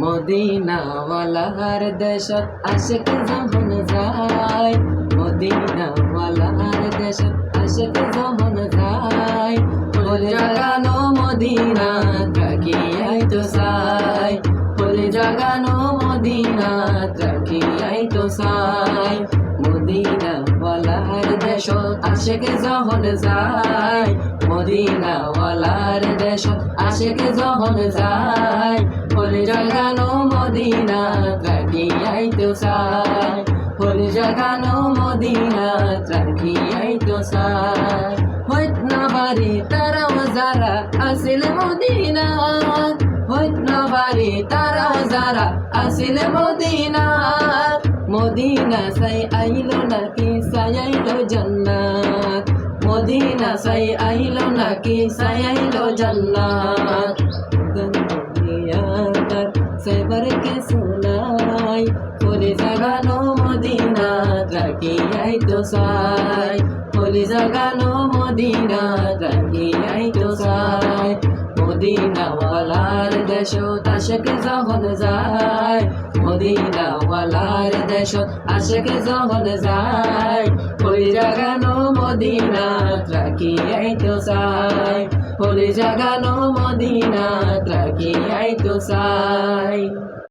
মদিনাওয়ালার দেশত আশিক যখন যায়, মদিনাওয়ালার দেশত আশিক যখন যায়, ফুল জাগানো মদিনা তাকিয়াই তো চাই, ফুল জাগানো মদিনা তাকিয়াই তো চাই। মদিনাওয়ালার দেশত আশিক যখন যায়, মদিনাওয়ালার দেশত আশিক যখন যায়, ফুল জাগানো মদিনা তাকিয়াই তো চাই, ফুল জাগানো মদিনা তাকিয়াই তো চাই। হইত না বাড়ি তারাও যারা আসিল মদিনাত, হইত না বাড়ি তারাও যারা আসিল মদিনাত, মদিনা সাই আইলো নাকি সাই আইলো জান্নাত, মদিনা সাই আইলো নাকি সাই আইলো জান্নাত। সেবার কে শোনাই, ফুলে জাগানো মদিনা তাকিয়াই তো চাই, ফুলে জাগানো মদিনা তাকিয়াই তো চাই। মদিনাওয়ালার দেশত আশিক যখন যায়, মদিনাওয়ালার দেশত আশিক যখন যায়, ফুলে জাগানো মদিনা তাকিয়াই তো চাই, ফুলে জাগানো মদিনা তাকিয়াই তো চাই।